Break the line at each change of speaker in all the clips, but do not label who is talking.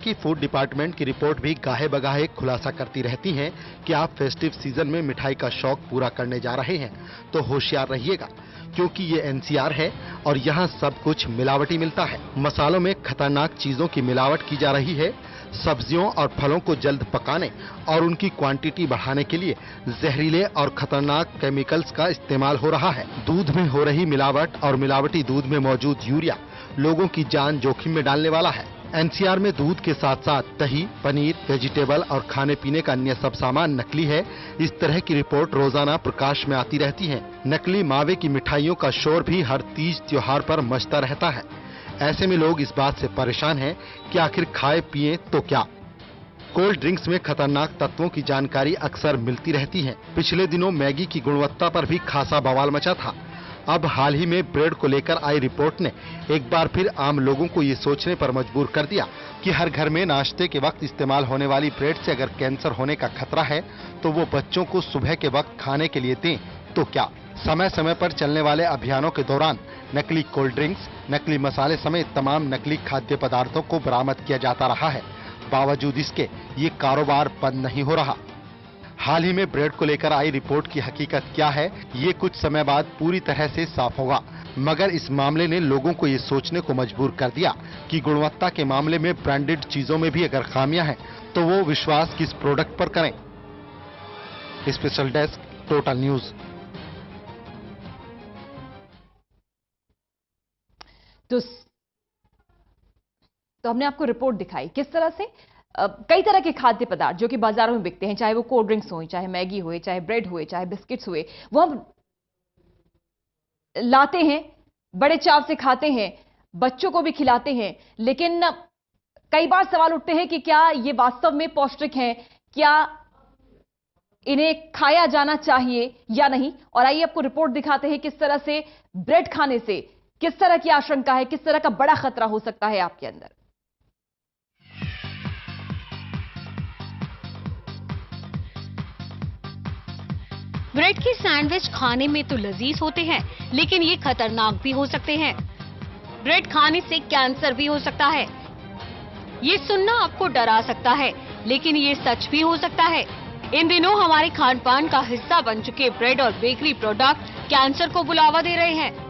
की food department की report भी गाहे बगाहे खुलासा करती रहती है कि आप फेस्टिव सीजन में मिठाई का शौक पूरा करने जा रहे हैं तो होशियार रहिएगा, क्योंकि ये एनसीआर है और यहाँ सब कुछ मिलावटी मिलता है। मसालों में खतरनाक चीजों की मिलावट की जा रही है। सब्जियों और फलों को जल्द पकाने और उनकी क्वांटिटी बढ़ाने के लिए जहरीले और खतरनाक केमिकल्स का इस्तेमाल हो रहा है। दूध में हो रही मिलावट और मिलावटी दूध में मौजूद यूरिया लोगों की जान जोखिम में डालने वाला है। एनसीआर में दूध के साथ साथ दही, पनीर, वेजिटेबल और खाने पीने का अन्य सब सामान नकली है। इस तरह की रिपोर्ट रोजाना प्रकाश में आती रहती है। नकली मावे की मिठाइयों का शोर भी हर तीज त्योहार पर मचता रहता है। ऐसे में लोग इस बात से परेशान हैं कि आखिर खाए पिए तो क्या। कोल्ड ड्रिंक्स में खतरनाक तत्वों की जानकारी अक्सर मिलती रहती है। पिछले दिनों मैगी की गुणवत्ता पर भी खासा बवाल मचा था। अब हाल ही में ब्रेड को लेकर आई रिपोर्ट ने एक बार फिर आम लोगों को ये सोचने पर मजबूर कर दिया कि हर घर में नाश्ते के वक्त इस्तेमाल होने वाली ब्रेड से अगर कैंसर होने का खतरा है तो वो बच्चों को सुबह के वक्त खाने के लिए दें तो क्या। समय समय पर चलने वाले अभियानों के दौरान नकली कोल्ड ड्रिंक्स, नकली मसाले समेत तमाम नकली खाद्य पदार्थों को बरामद किया जाता रहा है। बावजूद इसके ये कारोबार बंद नहीं हो रहा। हाल ही में ब्रेड को लेकर आई रिपोर्ट की हकीकत क्या है, ये कुछ समय बाद पूरी तरह से साफ होगा। मगर इस मामले ने लोगों को ये सोचने को मजबूर कर दिया कि गुणवत्ता के मामले में ब्रांडेड चीजों में भी अगर खामियां हैं तो वो विश्वास किस प्रोडक्ट पर करें। Special desk, total news.
तो हमने आपको रिपोर्ट दिखाई किस तरह से कई तरह के खाद्य पदार्थ जो कि बाजारों में बिकते हैं, चाहे वो कोल्ड ड्रिंक्स हो, चाहे मैगी हुए, चाहे ब्रेड हुए, चाहे बिस्किट्स हुए, वो हम लाते हैं, बड़े चाव से खाते हैं, बच्चों को भी खिलाते हैं। लेकिन कई बार सवाल उठते हैं कि क्या ये वास्तव में पौष्टिक हैं, क्या इन्हें खाया जाना चाहिए या नहीं। और आइए आपको रिपोर्ट दिखाते हैं किस तरह से ब्रेड खाने से किस तरह की आशंका है, किस तरह का बड़ा खतरा हो सकता है आपके अंदर।
ब्रेड की सैंडविच खाने में तो लजीज होते हैं, लेकिन ये खतरनाक भी हो सकते हैं। ब्रेड खाने से कैंसर भी हो सकता है। ये सुनना आपको डरा सकता है, लेकिन ये सच भी हो सकता है। इन दिनों हमारे खान पान का हिस्सा बन चुके ब्रेड और बेकरी प्रोडक्ट कैंसर को बुलावा दे रहे हैं।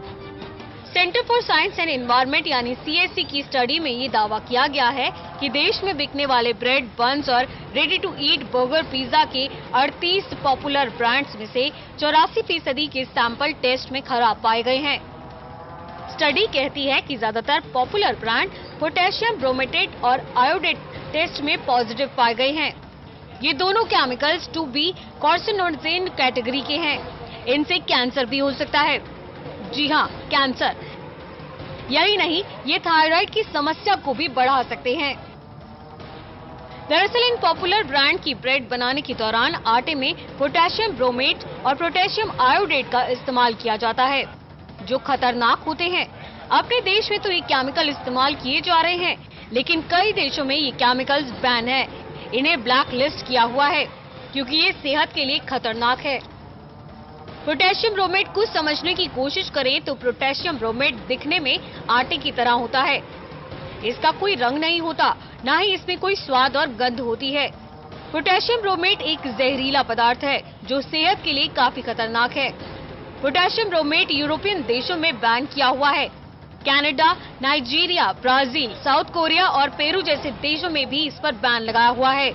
Centre for science and environment यानी CSE की स्टडी में ये दावा किया गया है कि देश में बिकने वाले ब्रेड, बन्स और ready to eat burger, pizza के 38 पॉपुलर ब्रांड्स में से 84% के सैंपल टेस्ट में खराब पाए गए हैं। स्टडी कहती है कि ज्यादातर पॉपुलर ब्रांड पोटेशियम ब्रोमेटेट और आयोडेट टेस्ट में पॉजिटिव पाए गए हैं। ये दोनों केमिकल्स 2B कार्सिनोजेन कैटेगरी के हैं। इनसे कैंसर भी हो सकता है। जी हाँ, कैंसर। यही नहीं, ये थायराइड की समस्या को भी बढ़ा सकते हैं। दरअसल इन पॉपुलर ब्रांड की ब्रेड बनाने के दौरान आटे में पोटेशियम ब्रोमेट और पोटेशियम आयोडेट का इस्तेमाल किया जाता है, जो खतरनाक होते हैं। अपने देश में तो ये केमिकल इस्तेमाल किए जा रहे हैं, लेकिन कई देशों में ये केमिकल्स बैन है। इन्हें ब्लैक लिस्ट किया हुआ है, क्योंकि ये सेहत के लिए खतरनाक है। पोटेशियम ब्रोमेट को समझने की कोशिश करें तो पोटेशियम ब्रोमेट दिखने में आटे की तरह होता है। इसका कोई रंग नहीं होता, ना ही इसमें कोई स्वाद और गंध होती है। पोटेशियम ब्रोमेट एक जहरीला पदार्थ है जो सेहत के लिए काफी खतरनाक है। पोटेशियम ब्रोमेट यूरोपियन देशों में बैन किया हुआ है। Canada, Nigeria, Brazil, south Korea और पेरू जैसे देशों में भी इस पर बैन लगाया हुआ है।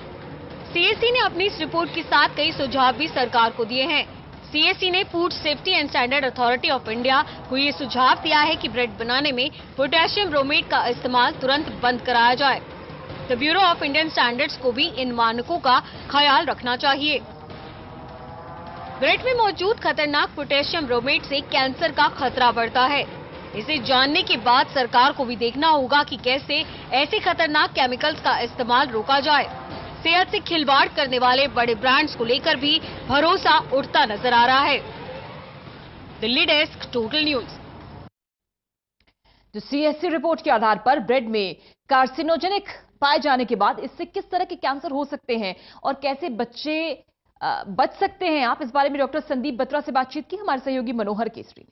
CSE ने अपनी इस रिपोर्ट के साथ कई सुझाव भी सरकार को दिए हैं। CSE ने food safety and standard authority of India को ये सुझाव दिया है कि ब्रेड बनाने में पोटेशियम ब्रोमेट का इस्तेमाल तुरंत बंद कराया जाए। The bureau of Indian standards को भी इन मानकों का ख्याल रखना चाहिए। ब्रेड में मौजूद खतरनाक पोटेशियम ब्रोमेट से कैंसर का खतरा बढ़ता है। इसे जानने के बाद सरकार को भी देखना होगा कि कैसे ऐसे खतरनाक केमिकल्स का इस्तेमाल रोका जाए। सेहत से खिलवाड़ करने वाले बड़े ब्रांड्स को लेकर भी भरोसा उठता नजर आ रहा है। Delhi desk, total news.
तो CSE रिपोर्ट के आधार पर ब्रेड में कार्सिनोजेनिक पाए जाने के बाद इससे किस तरह के कैंसर हो सकते हैं और कैसे बच्चे बच सकते हैं, आप इस बारे में डॉक्टर संदीप बत्रा से बातचीत की हमारे सहयोगी मनोहर केसरी ने।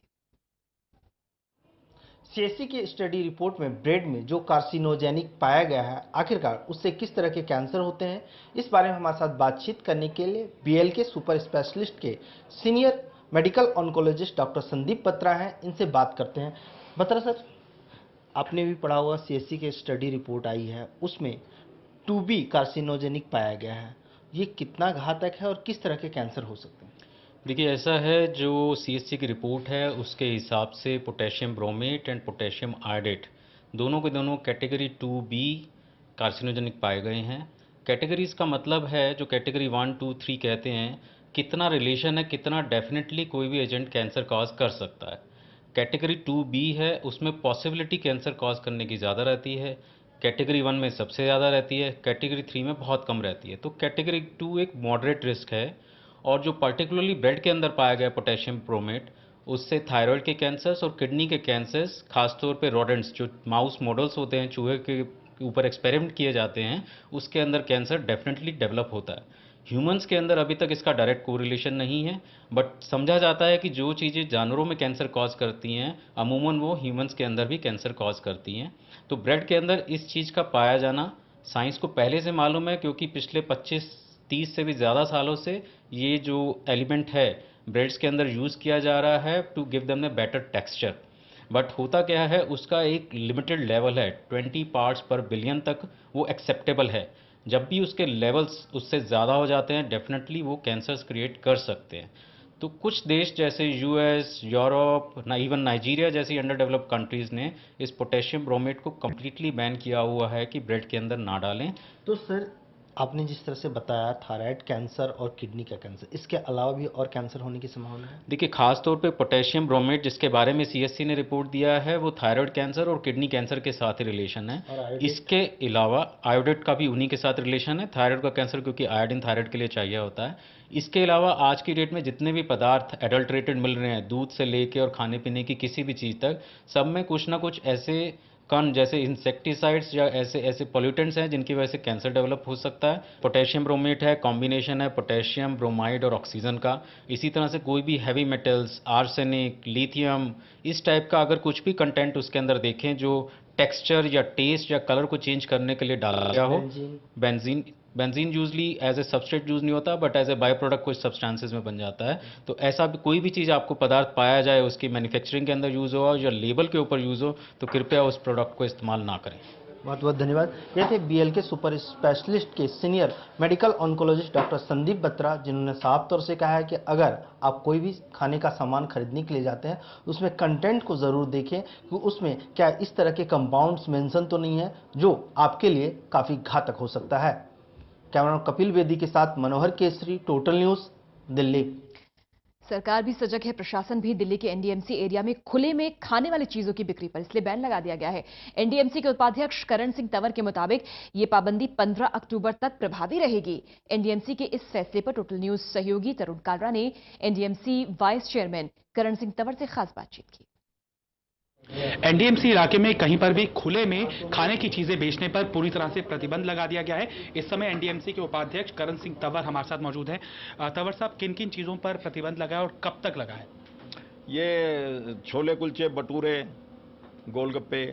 सीएससी की स्टडी रिपोर्ट में ब्रेड में जो कार्सिनोजेनिक पाया गया है, आखिरकार उससे किस तरह के कैंसर होते हैं, इस बारे में हमारे साथ बातचीत करने के लिए बीएलके सुपर स्पेशलिस्ट के senior medical oncologist doctor Sandeep Batra हैं। इनसे बात करते हैं। बत्रा सर, आपने भी पढ़ा होगा, सीएससी की स्टडी रिपोर्ट आई है, उसमें 2B कार्सिनोजेनिक पाया गया है। ये कितना घातक है और किस तरह के कैंसर हो सकते हैं?
देखिए, ऐसा है, जो सीएससी की रिपोर्ट है उसके हिसाब से potassium bromate and potassium iodate दोनों के दोनों कैटेगरी 2B कार्सिनोजेनिक पाए गए हैं। कैटेगरीज का मतलब है, जो कैटेगरी 1, 2, 3 कहते हैं, कितना रिलेशन है, कितना डेफिनेटली कोई भी एजेंट कैंसर कॉज कर सकता है। कैटेगरी 2B है, उसमें पॉसिबिलिटी कैंसर कॉज करने की ज़्यादा रहती है। कैटेगरी 1 में सबसे ज़्यादा रहती है, कैटेगरी 3 में बहुत कम रहती है। तो कैटेगरी 2 एक मॉडरेट रिस्क है। और जो पर्टिकुलरली ब्रेड के अंदर पाया गया पोटेशियम ब्रोमेट, उससे थायराइड के कैंसर्स और किडनी के कैंसर्स, खासतौर पे रोडेंट्स, जो माउस मॉडल्स होते हैं, चूहे के ऊपर एक्सपेरिमेंट किए जाते हैं, उसके अंदर कैंसर डेफिनेटली डेवलप होता है। ह्यूमंस के अंदर अभी तक इसका डायरेक्ट कोरिलेशन नहीं है, बट समझा जाता है कि जो चीज़ें जानवरों में कैंसर कॉज करती हैं, अमूमन वो ह्यूमंस के अंदर भी कैंसर कॉज करती हैं। तो ब्रेड के अंदर इस चीज़ का पाया जाना साइंस को पहले से मालूम है, क्योंकि पिछले 25-30 से भी ज़्यादा सालों से ये जो एलिमेंट है ब्रेड्स के अंदर यूज़ किया जा रहा है to give them a better texture. But होता क्या है, उसका एक लिमिटेड लेवल है, 20 पार्ट्स पर बिलियन तक वो एक्सेप्टेबल है। जब भी उसके लेवल्स उससे ज़्यादा हो जाते हैं, डेफिनेटली वो कैंसर्स क्रिएट कर सकते हैं। तो कुछ देश जैसे यूएस, यूरोप, इवन नाइजीरिया जैसी अंडर डेवलप्ड कंट्रीज़ ने इस पोटेशियम ब्रोमेट को कम्प्लीटली बैन किया हुआ है कि ब्रेड के अंदर ना डालें।
तो सर, आपने जिस तरह से बताया थायराइड कैंसर और किडनी का कैंसर, इसके अलावा भी और कैंसर होने की संभावना है?
देखिए, खास तौर पे पोटेशियम ब्रोमेट जिसके बारे में सीएससी ने रिपोर्ट दिया है, वो थायराइड कैंसर और किडनी कैंसर के साथ ही रिलेशन है। इसके अलावा आयोडेट का भी उन्हीं के साथ रिलेशन है, थायराइड का कैंसर, क्योंकि आयोडीन थायराइड के लिए चाहिए होता है। इसके अलावा आज की डेट में जितने भी पदार्थ एडल्ट्रेटेड मिल रहे हैं, दूध से लेके और खाने पीने की किसी भी चीज़ तक, सब में कुछ ना कुछ ऐसे कण जैसे इंसेक्टिसाइड्स या ऐसे पॉल्यूटेंट्स हैं जिनकी वजह से कैंसर डेवलप हो सकता है। पोटेशियम ब्रोमेट है, कॉम्बिनेशन है पोटेशियम ब्रोमाइड और ऑक्सीजन का। इसी तरह से कोई भी हैवी मेटल्स, आर्सेनिक, लिथियम, इस टाइप का अगर कुछ भी कंटेंट उसके अंदर देखें जो टेक्सचर या टेस्ट या कलर को चेंज करने के लिए डाला गया हो, benzene usually as a substrate use नहीं होता, but as a by product कुछ सब्सटेंसेस में बन जाता है। तो ऐसा भी कोई भी चीज़ आपको पदार्थ पाया जाए, उसकी मैन्युफैक्चरिंग के अंदर यूज़ हो या लेबल के ऊपर यूज़ हो, तो कृपया उस प्रोडक्ट को इस्तेमाल ना करें।
बहुत बहुत धन्यवाद। ये थे बीएलके सुपर स्पेशलिस्ट के senior medical oncologist doctor Sandeep Batra, जिन्होंने साफ तौर से कहा है कि अगर आप कोई भी खाने का सामान खरीदने के लिए जाते हैं, उसमें कंटेंट को ज़रूर देखें कि उसमें क्या इस तरह के कंपाउंड्स मेंशन तो नहीं है जो आपके लिए काफ़ी घातक हो सकता है। कैमरा कपिल वेदी के साथ मनोहर केसरी, टोटल न्यूज़, दिल्ली।
सरकार भी सजग है, प्रशासन भी। दिल्ली के एनडीएमसी एरिया में खुले में खाने वाली चीजों की बिक्री पर इसलिए बैन लगा दिया गया है। एनडीएमसी के उपाध्यक्ष करण सिंह तंवर के मुताबिक ये पाबंदी 15 अक्टूबर तक प्रभावी रहेगी। एनडीएमसी के इस फैसले पर टोटल न्यूज सहयोगी तरुण कालरा ने NDMC vice chairman Karan Singh Tanwar से खास बातचीत की।
एनडीएमसी इलाके में कहीं पर भी खुले में खाने की चीजें बेचने पर पूरी तरह से प्रतिबंध लगा दिया गया है। इस समय एनडीएमसी के उपाध्यक्ष करण सिंह तंवर हमारे साथ मौजूद हैं। तंवर साहब, किन किन चीजों पर प्रतिबंध लगा है और कब तक लगा है?
ये छोले कुलचे, भटूरे, गोलगप्पे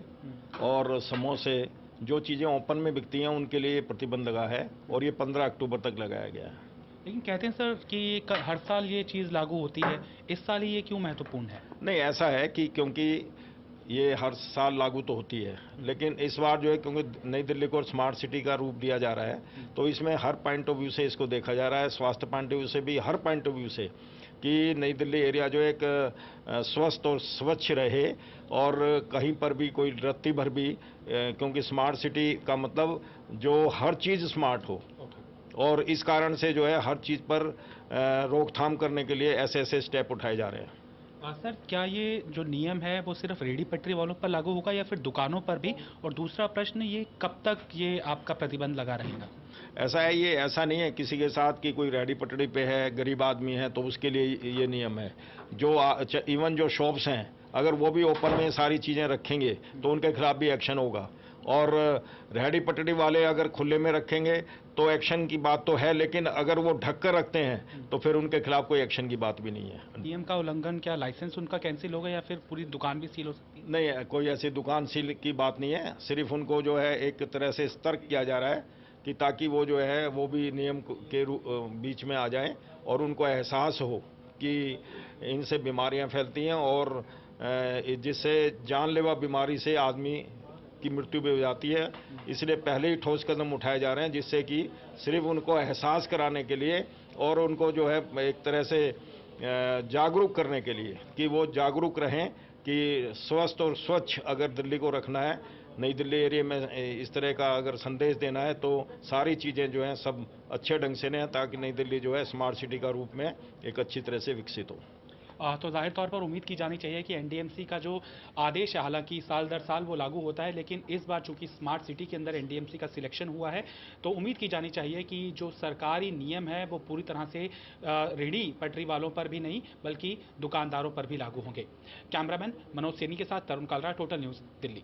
और समोसे, जो चीज़ें ओपन में बिकती हैं उनके लिए प्रतिबंध लगा है और ये 15 अक्टूबर तक लगाया गया है।
लेकिन कहते हैं सर कि हर साल ये चीज़ लागू होती है, इस साल ये क्यों महत्वपूर्ण है?
नहीं, ऐसा है कि क्योंकि ये हर साल लागू तो होती है, लेकिन इस बार जो है क्योंकि नई दिल्ली को स्मार्ट सिटी का रूप दिया जा रहा है, तो इसमें हर पॉइंट ऑफ व्यू से इसको देखा जा रहा है, स्वास्थ्य पॉइंट ऑफ व्यू से भी, हर पॉइंट ऑफ व्यू से, कि नई दिल्ली एरिया जो एक स्वस्थ और स्वच्छ रहे और कहीं पर भी कोई रत्ती भर भी, क्योंकि स्मार्ट सिटी का मतलब जो हर चीज़ स्मार्ट हो, और इस कारण से जो है हर चीज़ पर रोकथाम करने के लिए ऐसे ऐसे स्टेप उठाए जा रहे हैं।
सर, क्या ये जो नियम है वो सिर्फ रेडी पटरी वालों पर लागू होगा या फिर दुकानों पर भी? और दूसरा प्रश्न, ये कब तक ये आपका प्रतिबंध लगा रहेगा?
ऐसा है, ये ऐसा नहीं है किसी के साथ कि कोई रेडी पटड़ी पे है, गरीब आदमी है तो उसके लिए ये नियम है। जो इवन जो शॉप्स हैं, अगर वो भी ओपन में सारी चीज़ें रखेंगे तो उनके खिलाफ भी एक्शन होगा, और रेहड़ी पटड़ी वाले अगर खुले में रखेंगे तो एक्शन की बात तो है, लेकिन अगर वो ढक कर रखते हैं तो फिर उनके खिलाफ कोई एक्शन की बात भी नहीं है।
नियम का उल्लंघन, क्या लाइसेंस उनका कैंसिल होगा या फिर पूरी दुकान भी सील हो सकती है?
नहीं, कोई ऐसी दुकान सील की बात नहीं है। सिर्फ उनको जो है एक तरह से सतर्क किया जा रहा है कि ताकि वो जो है वो भी नियम के बीच में आ जाएं और उनको एहसास हो कि इनसे बीमारियां फैलती हैं और जिससे जानलेवा बीमारी से आदमी की मृत्यु भी हो जाती है। इसलिए पहले ही ठोस कदम उठाए जा रहे हैं, जिससे कि सिर्फ उनको एहसास कराने के लिए और उनको जो है एक तरह से जागरूक करने के लिए कि वो जागरूक रहें कि स्वस्थ और स्वच्छ अगर दिल्ली को रखना है, नई दिल्ली एरिया में इस तरह का अगर संदेश देना है तो सारी चीज़ें जो हैं सब अच्छे ढंग से लें ताकि नई दिल्ली जो है स्मार्ट सिटी का रूप में एक अच्छी तरह से विकसित हो।
तो जाहिर तौर पर उम्मीद की जानी चाहिए कि एनडीएमसी का जो आदेश है, हालांकि साल दर साल वो लागू होता है, लेकिन इस बार चूंकि स्मार्ट सिटी के अंदर एनडीएमसी का सिलेक्शन हुआ है तो उम्मीद की जानी चाहिए कि जो सरकारी नियम है वो पूरी तरह से रेहड़ी पटरी वालों पर भी नहीं बल्कि दुकानदारों पर भी लागू होंगे। कैमरामैन मनोज सैनी के साथ तरुण कालरा, टोटल न्यूज़, दिल्ली।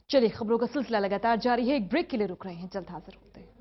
चलिए, खबरों का सिलसिला लगातार जारी है। एक ब्रेक के लिए रुक रहे हैं, जल्द हाजिर होते हैं।